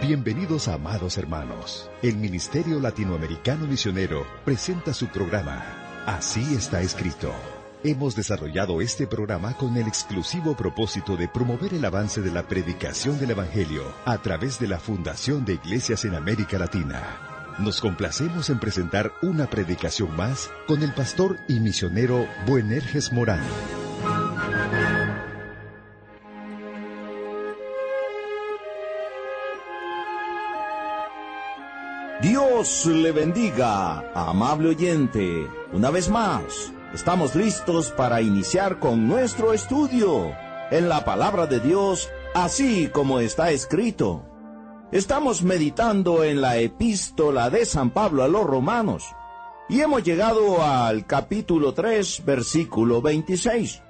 Bienvenidos, amados hermanos. El Ministerio Latinoamericano Misionero presenta su programa, Así está escrito. Hemos desarrollado este programa con el exclusivo propósito de promover el avance de la predicación del Evangelio a través de la Fundación de Iglesias en América Latina. Nos complacemos en presentar una predicación más con el pastor y misionero Buenerges Morán. Dios le bendiga, amable oyente. Una vez más, estamos listos para iniciar con nuestro estudio en la palabra de Dios, así como está escrito. Estamos meditando en la epístola de San Pablo a los Romanos y hemos llegado al capítulo 3, versículo 26.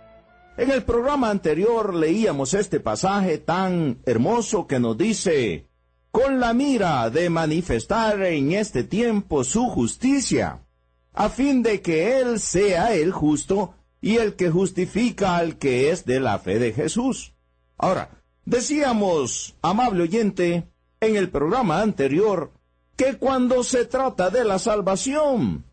En el programa anterior leíamos este pasaje tan hermoso que nos dice: con la mira de manifestar en este tiempo su justicia, a fin de que Él sea el justo y el que justifica al que es de la fe de Jesús. Ahora, decíamos, amable oyente, en el programa anterior, que cuando se trata de la salvación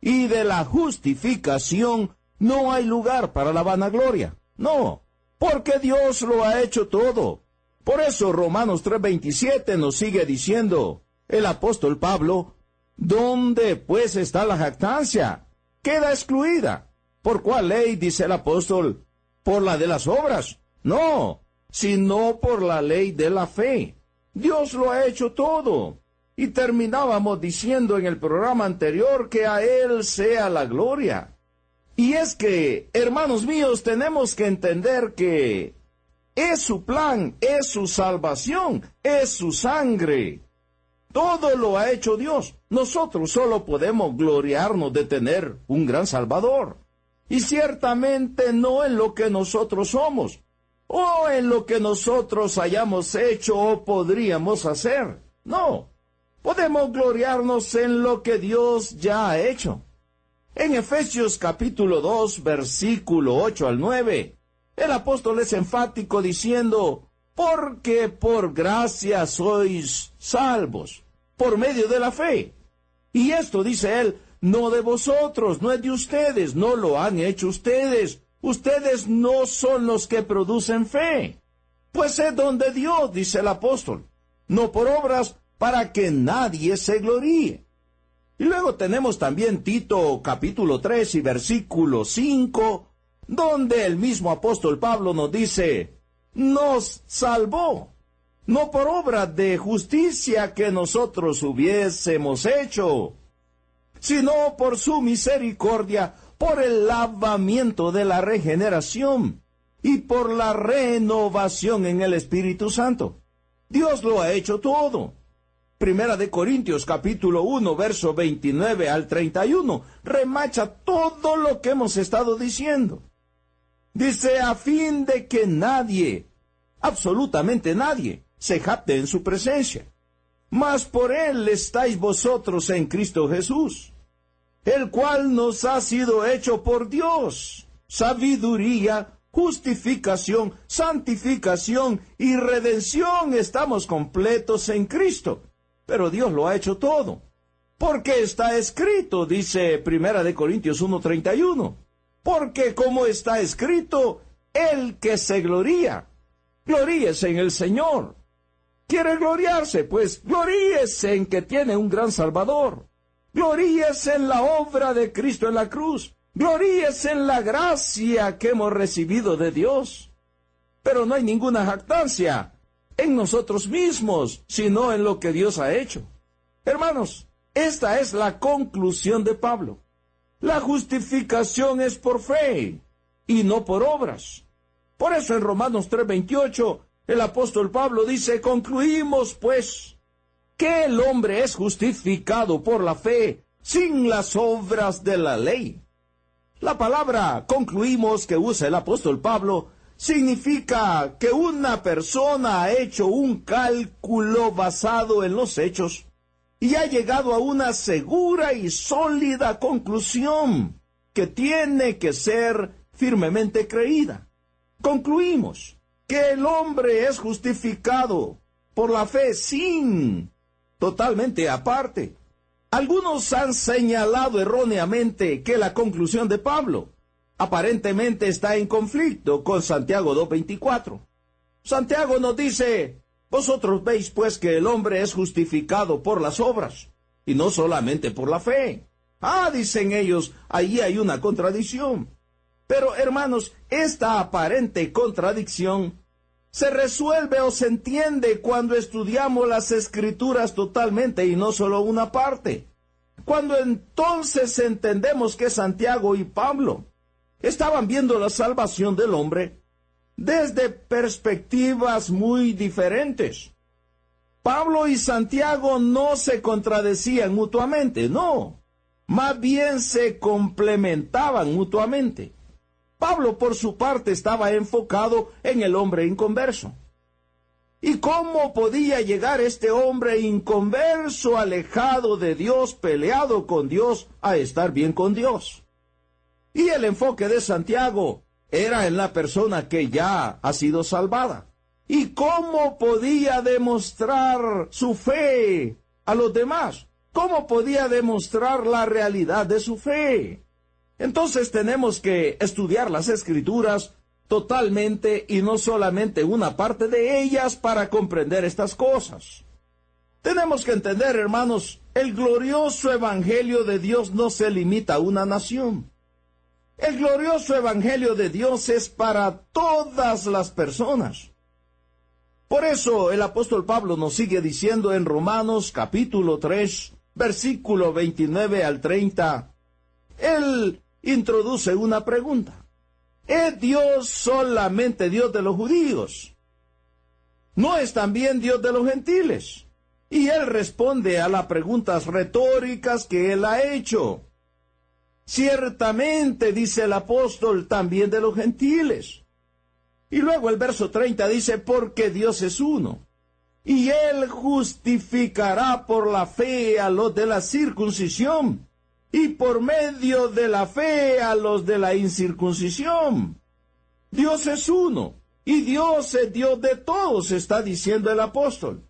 y de la justificación, no hay lugar para la vanagloria. No, porque Dios lo ha hecho todo. Por eso Romanos 3:27 nos sigue diciendo el apóstol Pablo: ¿dónde pues está la jactancia? Queda excluida. ¿Por cuál ley? Dice el apóstol. ¿Por la de las obras? No, sino por la ley de la fe. Dios lo ha hecho todo. Y terminábamos diciendo en el programa anterior que a Él sea la gloria. Y es que, hermanos míos, tenemos que entender que es su plan, es su salvación, es su sangre. Todo lo ha hecho Dios. Nosotros solo podemos gloriarnos de tener un gran Salvador. Y ciertamente no en lo que nosotros somos, o en lo que nosotros hayamos hecho o podríamos hacer. No, podemos gloriarnos en lo que Dios ya ha hecho. En Efesios capítulo 2, versículo 8 al 9, el apóstol es enfático diciendo: porque por gracia sois salvos, por medio de la fe. Y esto, dice él, no de vosotros, no es de ustedes, no lo han hecho ustedes. Ustedes no son los que producen fe, pues es don de Dios, dice el apóstol, no por obras, para que nadie se gloríe. Y luego tenemos también Tito capítulo 3 y versículo 5, donde el mismo apóstol Pablo nos dice: nos salvó, no por obra de justicia que nosotros hubiésemos hecho, sino por su misericordia, por el lavamiento de la regeneración y por la renovación en el Espíritu Santo. Dios lo ha hecho todo. Primera de Corintios capítulo 1, verso 29 al 31, remacha todo lo que hemos estado diciendo. Dice: a fin de que nadie, absolutamente nadie, se jacte en su presencia. Mas por Él estáis vosotros en Cristo Jesús, el cual nos ha sido hecho por Dios sabiduría, justificación, santificación y redención. Estamos completos en Cristo, pero Dios lo ha hecho todo. Porque está escrito, dice Primera de Corintios 1:31, porque como está escrito, el que se gloría, gloríese en el Señor. ¿Quiere gloriarse? Pues gloríese en que tiene un gran Salvador. Gloríese en la obra de Cristo en la cruz. Gloríese en la gracia que hemos recibido de Dios. Pero no hay ninguna jactancia en nosotros mismos, sino en lo que Dios ha hecho. Hermanos, esta es la conclusión de Pablo. La justificación es por fe y no por obras. Por eso en Romanos 3:28, el apóstol Pablo dice: concluimos pues que el hombre es justificado por la fe sin las obras de la ley. La palabra concluimos que usa el apóstol Pablo significa que una persona ha hecho un cálculo basado en los hechos y ha llegado a una segura y sólida conclusión que tiene que ser firmemente creída. Concluimos que el hombre es justificado por la fe sin, totalmente aparte. Algunos han señalado erróneamente que la conclusión de Pablo aparentemente está en conflicto con Santiago 2:24. Santiago nos dice: vosotros veis pues que el hombre es justificado por las obras, y no solamente por la fe. Dicen ellos, ahí hay una contradicción. Pero, hermanos, esta aparente contradicción se resuelve o se entiende cuando estudiamos las Escrituras totalmente y no solo una parte. Cuando entonces entendemos que Santiago y Pablo estaban viendo la salvación del hombre desde perspectivas muy diferentes. Pablo y Santiago no se contradecían mutuamente, no. Más bien se complementaban mutuamente. Pablo, por su parte, estaba enfocado en el hombre inconverso. ¿Y cómo podía llegar este hombre inconverso, alejado de Dios, peleado con Dios, a estar bien con Dios? Y el enfoque de Santiago era en la persona que ya ha sido salvada. ¿Y cómo podía demostrar su fe a los demás? ¿Cómo podía demostrar la realidad de su fe? Entonces tenemos que estudiar las Escrituras totalmente y no solamente una parte de ellas para comprender estas cosas. Tenemos que entender, hermanos, el glorioso evangelio de Dios no se limita a una nación. El glorioso evangelio de Dios es para todas las personas. Por eso el apóstol Pablo nos sigue diciendo en Romanos capítulo 3, versículo 29 al 30, él introduce una pregunta. ¿Es Dios solamente Dios de los judíos? ¿No es también Dios de los gentiles? Y él responde a las preguntas retóricas que él ha hecho. Ciertamente, dice el apóstol, también de los gentiles. Y luego el verso 30 dice, porque Dios es uno, y él justificará por la fe a los de la circuncisión, y por medio de la fe a los de la incircuncisión. Dios es uno, y Dios es Dios de todos, está diciendo el apóstol.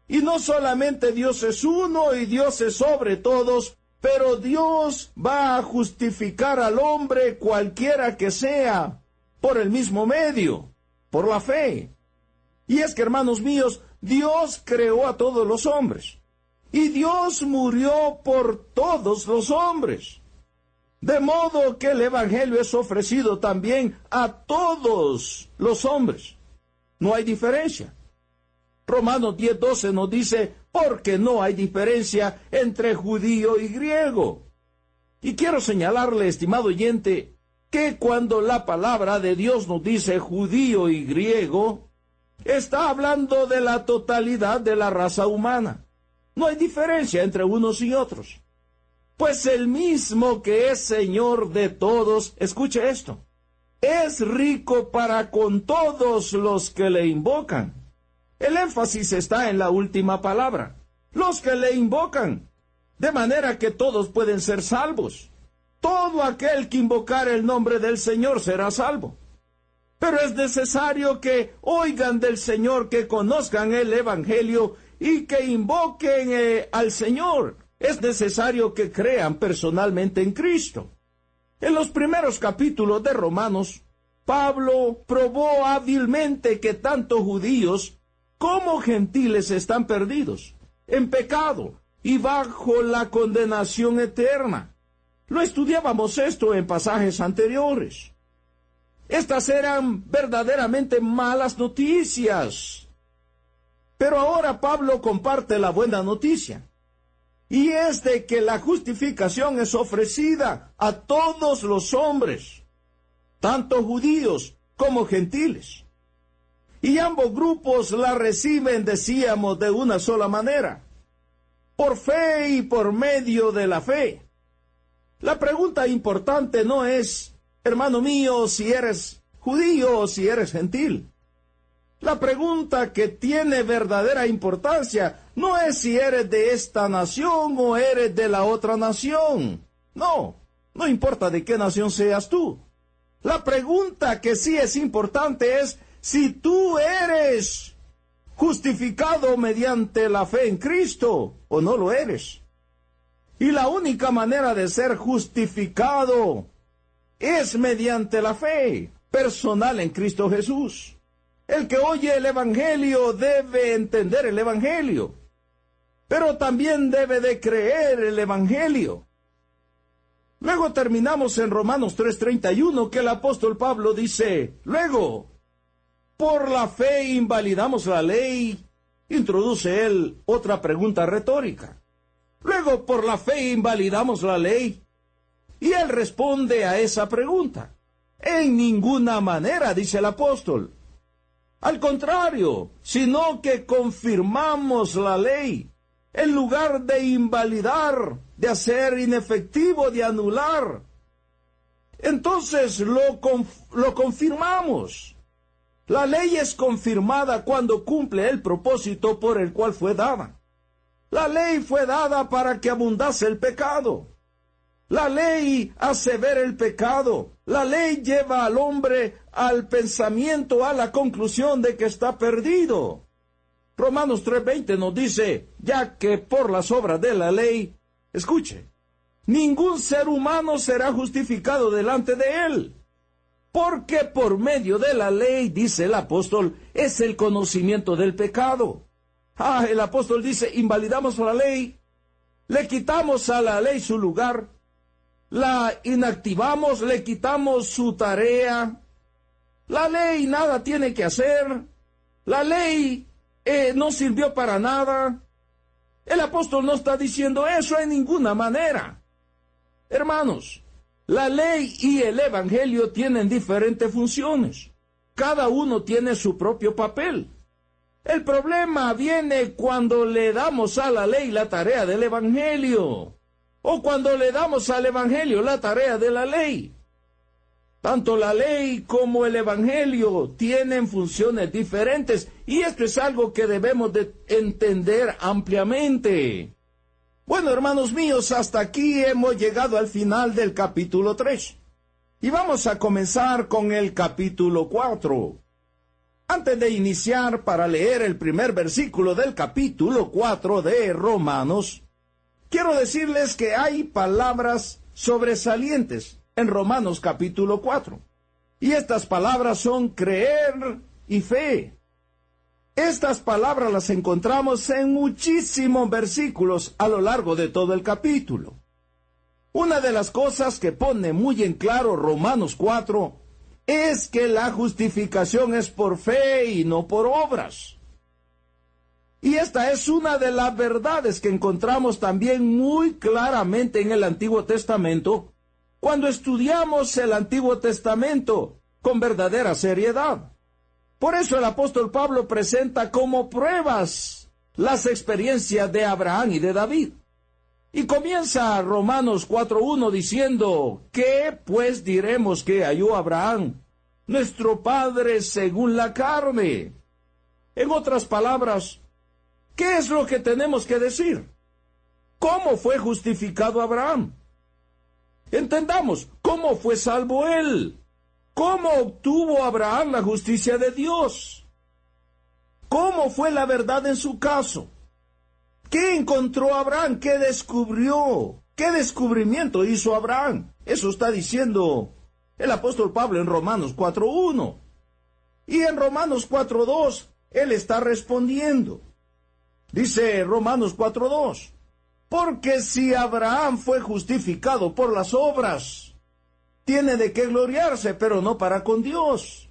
Y no solamente Dios es uno y Dios es sobre todos, pero Dios va a justificar al hombre cualquiera que sea, por el mismo medio, por la fe. Y es que, hermanos míos, Dios creó a todos los hombres. Y Dios murió por todos los hombres. De modo que el Evangelio es ofrecido también a todos los hombres. No hay diferencia. Romanos 10:12 nos dice, porque no hay diferencia entre judío y griego. Y quiero señalarle, estimado oyente, que cuando la palabra de Dios nos dice judío y griego, está hablando de la totalidad de la raza humana. No hay diferencia entre unos y otros. Pues el mismo que es Señor de todos, escuche esto, es rico para con todos los que le invocan. El énfasis está en la última palabra, los que le invocan, de manera que todos pueden ser salvos. Todo aquel que invocar el nombre del Señor será salvo. Pero es necesario que oigan del Señor, que conozcan el Evangelio y que invoquen al Señor. Es necesario que crean personalmente en Cristo. En los primeros capítulos de Romanos, Pablo probó hábilmente que tanto judíos como gentiles están perdidos, en pecado y bajo la condenación eterna. Lo estudiábamos esto en pasajes anteriores. Estas eran verdaderamente malas noticias. Pero ahora Pablo comparte la buena noticia. Y es de que la justificación es ofrecida a todos los hombres, tanto judíos como gentiles. Y ambos grupos la reciben, decíamos, de una sola manera, por fe y por medio de la fe. La pregunta importante no es, hermano mío, si eres judío o si eres gentil. La pregunta que tiene verdadera importancia no es si eres de esta nación o eres de la otra nación. No importa de qué nación seas tú. La pregunta que sí es importante es si tú eres justificado mediante la fe en Cristo o no lo eres. Y la única manera de ser justificado es mediante la fe personal en Cristo Jesús. El que oye el Evangelio debe entender el Evangelio, pero también debe de creer el Evangelio. Luego terminamos en Romanos 3:31, que el apóstol Pablo dice, luego, por la fe invalidamos la ley. Introduce él otra pregunta retórica. Luego, por la fe invalidamos la ley. Y él responde a esa pregunta. En ninguna manera, dice el apóstol. Al contrario, sino que confirmamos la ley, en lugar de invalidar, de hacer inefectivo, de anular. Entonces lo confirmamos. La ley es confirmada cuando cumple el propósito por el cual fue dada. La ley fue dada para que abundase el pecado. La ley hace ver el pecado. La ley lleva al hombre al pensamiento, a la conclusión de que está perdido. Romanos 3:20 nos dice, ya que por las obras de la ley, escuche, ningún ser humano será justificado delante de él. Porque por medio de la ley, dice el apóstol, es el conocimiento del pecado. El apóstol dice, invalidamos la ley, le quitamos a la ley su lugar, la inactivamos, le quitamos su tarea. La ley nada tiene que hacer. La ley no sirvió para nada. El apóstol no está diciendo eso en ninguna manera. Hermanos, la ley y el evangelio tienen diferentes funciones. Cada uno tiene su propio papel. El problema viene cuando le damos a la ley la tarea del evangelio, o cuando le damos al evangelio la tarea de la ley. Tanto la ley como el evangelio tienen funciones diferentes, y esto es algo que debemos de entender ampliamente. Bueno, hermanos míos, hasta aquí hemos llegado al final del capítulo 3. Y vamos a comenzar con el capítulo 4. Antes de iniciar para leer el primer versículo del capítulo 4 de Romanos, quiero decirles que hay palabras sobresalientes en Romanos capítulo 4. Y estas palabras son creer y fe. Estas palabras las encontramos en muchísimos versículos a lo largo de todo el capítulo. Una de las cosas que pone muy en claro Romanos 4 es que la justificación es por fe y no por obras. Y esta es una de las verdades que encontramos también muy claramente en el Antiguo Testamento, cuando estudiamos el Antiguo Testamento con verdadera seriedad. Por eso el apóstol Pablo presenta como pruebas las experiencias de Abraham y de David. Y comienza Romanos 4:1 diciendo, ¿qué pues diremos que halló Abraham, nuestro padre según la carne? En otras palabras, ¿qué es lo que tenemos que decir? ¿Cómo fue justificado Abraham? Entendamos, ¿cómo fue salvo él? ¿Cómo obtuvo Abraham la justicia de Dios? ¿Cómo fue la verdad en su caso? ¿Qué encontró Abraham? ¿Qué descubrió? ¿Qué descubrimiento hizo Abraham? Eso está diciendo el apóstol Pablo en Romanos 4:1. Y en Romanos 4:2, él está respondiendo. Dice Romanos 4:2, porque si Abraham fue justificado por las obras, tiene de qué gloriarse, pero no para con Dios.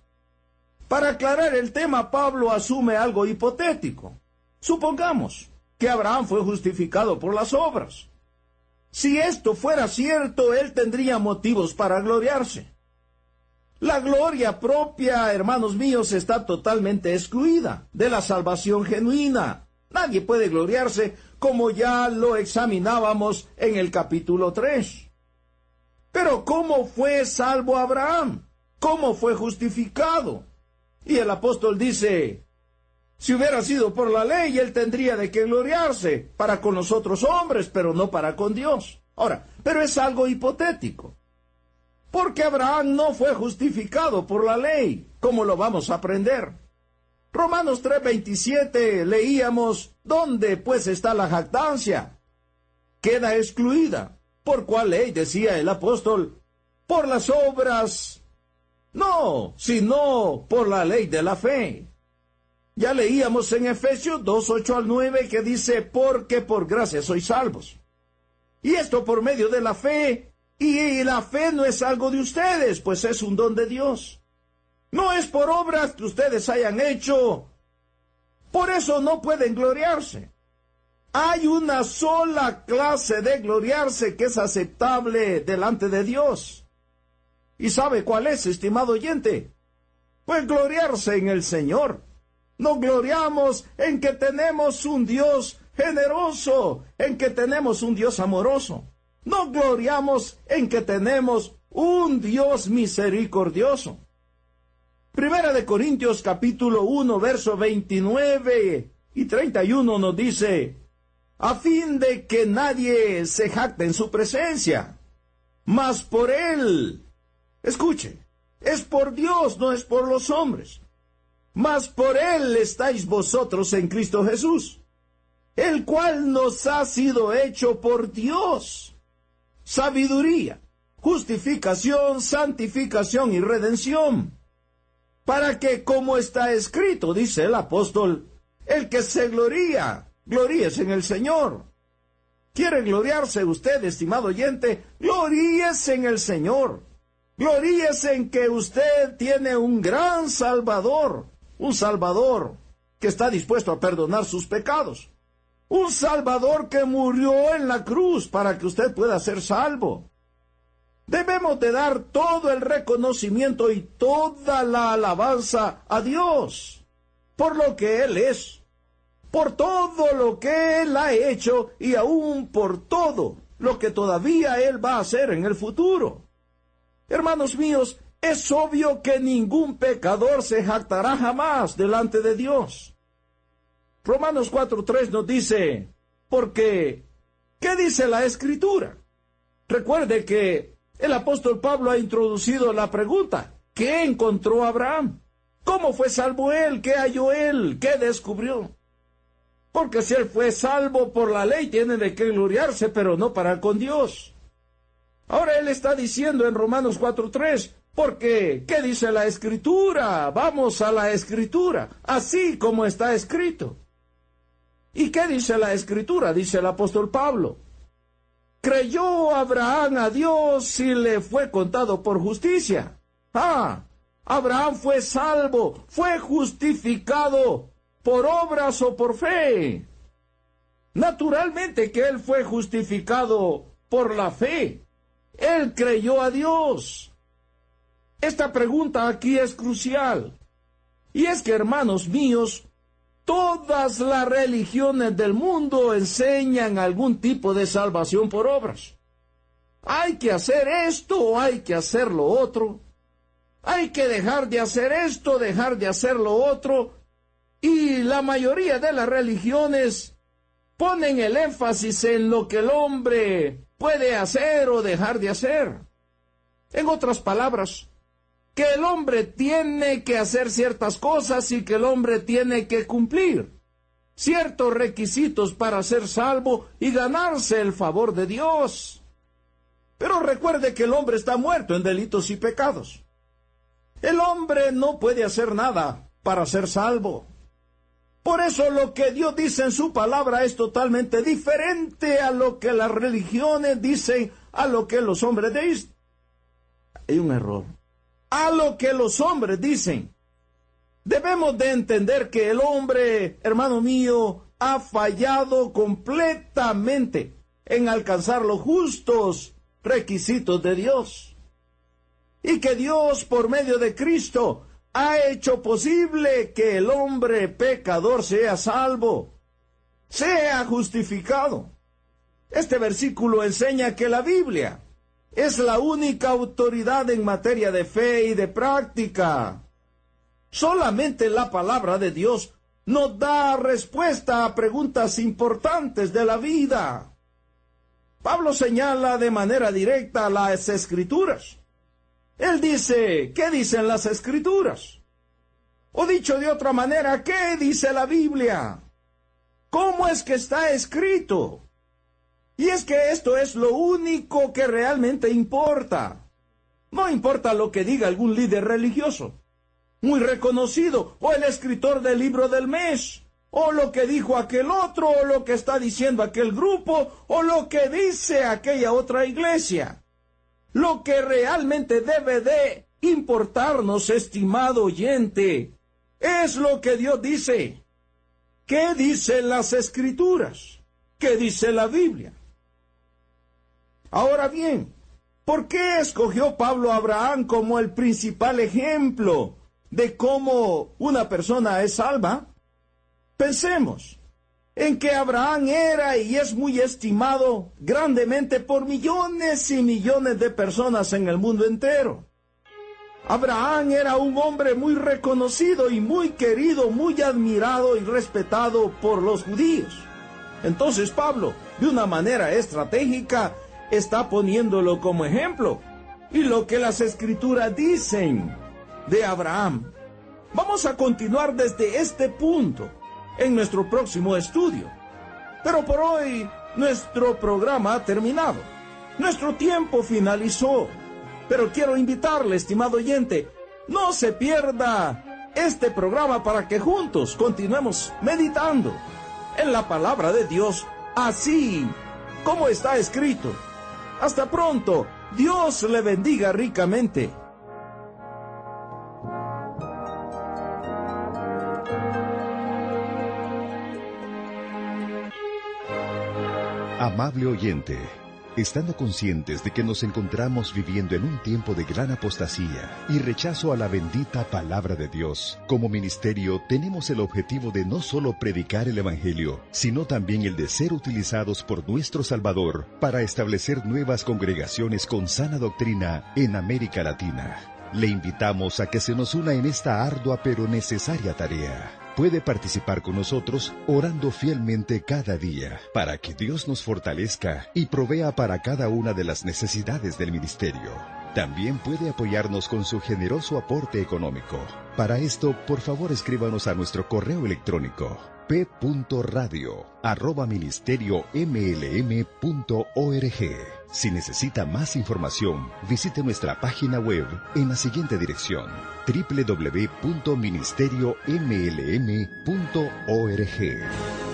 Para aclarar el tema, Pablo asume algo hipotético. Supongamos que Abraham fue justificado por las obras. Si esto fuera cierto, él tendría motivos para gloriarse. La gloria propia, hermanos míos, está totalmente excluida de la salvación genuina. Nadie puede gloriarse, como ya lo examinábamos en el capítulo 3. Pero ¿cómo fue salvo Abraham? ¿Cómo fue justificado? Y el apóstol dice, si hubiera sido por la ley, él tendría de qué gloriarse para con los otros hombres, pero no para con Dios. Ahora, pero es algo hipotético. Porque Abraham no fue justificado por la ley, como lo vamos a aprender. Romanos 3:27 leíamos, ¿dónde pues está la jactancia? Queda excluida. ¿Por cuál ley? Decía el apóstol. ¿Por las obras? No, sino por la ley de la fe. Ya leíamos en Efesios 2:8-9 que dice, porque por gracia sois salvos. Y esto por medio de la fe. Y la fe no es algo de ustedes, pues es un don de Dios. No es por obras que ustedes hayan hecho. Por eso no pueden gloriarse. Hay una sola clase de gloriarse que es aceptable delante de Dios. ¿Y sabe cuál es, estimado oyente? Pues gloriarse en el Señor. Nos gloriamos en que tenemos un Dios generoso, en que tenemos un Dios amoroso. Nos gloriamos en que tenemos un Dios misericordioso. Primera de Corintios capítulo 1, verso 29 y 31 nos dice, a fin de que nadie se jacte en su presencia, mas por Él, escuche, es por Dios, no es por los hombres, mas por Él estáis vosotros en Cristo Jesús, el cual nos ha sido hecho por Dios, sabiduría, justificación, santificación y redención, para que, como está escrito, dice el apóstol, el que se gloría, gloríese en el Señor. ¿Quiere gloriarse usted, estimado oyente? Gloríese en el Señor. Gloríese en que usted tiene un gran Salvador, un Salvador que está dispuesto a perdonar sus pecados. Un Salvador que murió en la cruz para que usted pueda ser salvo. Debemos de dar todo el reconocimiento y toda la alabanza a Dios por lo que Él es, por todo lo que Él ha hecho y aún por todo lo que todavía Él va a hacer en el futuro. Hermanos míos, es obvio que ningún pecador se jactará jamás delante de Dios. Romanos 4:3 nos dice, porque, ¿qué dice la Escritura? Recuerde que el apóstol Pablo ha introducido la pregunta, ¿qué encontró Abraham? ¿Cómo fue salvo él? ¿Qué halló él? ¿Qué descubrió? Porque si él fue salvo por la ley, tiene de qué gloriarse, pero no para con Dios. Ahora él está diciendo en Romanos 4:3, porque, ¿qué dice la Escritura? Vamos a la Escritura, así como está escrito. ¿Y qué dice la Escritura? Dice el apóstol Pablo. Creyó Abraham a Dios y le fue contado por justicia. Abraham fue salvo, fue justificado por obras o por fe. Naturalmente que él fue justificado por la fe. Él creyó a Dios. Esta pregunta aquí es crucial. Y es que, hermanos míos, todas las religiones del mundo enseñan algún tipo de salvación por obras. Hay que hacer esto, hay que hacer lo otro. Hay que dejar de hacer esto, dejar de hacer lo otro. Y la mayoría de las religiones ponen el énfasis en lo que el hombre puede hacer o dejar de hacer. En otras palabras, que el hombre tiene que hacer ciertas cosas y que el hombre tiene que cumplir ciertos requisitos para ser salvo y ganarse el favor de Dios. Pero recuerde que el hombre está muerto en delitos y pecados. El hombre no puede hacer nada para ser salvo. Por eso lo que Dios dice en su palabra es totalmente diferente a lo que las religiones dicen, a lo que los hombres dicen. Hay un error. A lo que los hombres dicen. Debemos de entender que el hombre, hermano mío, ha fallado completamente en alcanzar los justos requisitos de Dios. Y que Dios, por medio de Cristo, ha hecho posible que el hombre pecador sea salvo, sea justificado. Este versículo enseña que la Biblia es la única autoridad en materia de fe y de práctica. Solamente la palabra de Dios nos da respuesta a preguntas importantes de la vida. Pablo señala de manera directa las Escrituras. Él dice, ¿qué dicen las Escrituras? O dicho de otra manera, ¿qué dice la Biblia? ¿Cómo es que está escrito? Y es que esto es lo único que realmente importa. No importa lo que diga algún líder religioso, muy reconocido, o el escritor del libro del mes, o lo que dijo aquel otro, o lo que está diciendo aquel grupo, o lo que dice aquella otra iglesia. Lo que realmente debe de importarnos, estimado oyente, es lo que Dios dice. ¿Qué dicen las Escrituras? ¿Qué dice la Biblia? Ahora bien, ¿por qué escogió Pablo a Abraham como el principal ejemplo de cómo una persona es salva? Pensemos en que Abraham era y es muy estimado grandemente por millones y millones de personas en el mundo entero. Abraham era un hombre muy reconocido y muy querido, muy admirado y respetado por los judíos. Entonces Pablo, de una manera estratégica, está poniéndolo como ejemplo. Y lo que las Escrituras dicen de Abraham. Vamos a continuar desde este punto en nuestro próximo estudio. Pero por hoy nuestro programa ha terminado. Nuestro tiempo finalizó. Pero quiero invitarle, estimado oyente, no se pierda este programa para que juntos continuemos meditando en la palabra de Dios, así como está escrito. Hasta pronto. Dios le bendiga ricamente. Amable oyente, estando conscientes de que nos encontramos viviendo en un tiempo de gran apostasía y rechazo a la bendita palabra de Dios, como ministerio tenemos el objetivo de no solo predicar el Evangelio, sino también el de ser utilizados por nuestro Salvador para establecer nuevas congregaciones con sana doctrina en América Latina. Le invitamos a que se nos una en esta ardua pero necesaria tarea. Puede participar con nosotros orando fielmente cada día para que Dios nos fortalezca y provea para cada una de las necesidades del ministerio. También puede apoyarnos con su generoso aporte económico. Para esto, por favor, escríbanos a nuestro correo electrónico p.radio@ministeriomlm.org. Si necesita más información, visite nuestra página web en la siguiente dirección: www.ministeriomlm.org.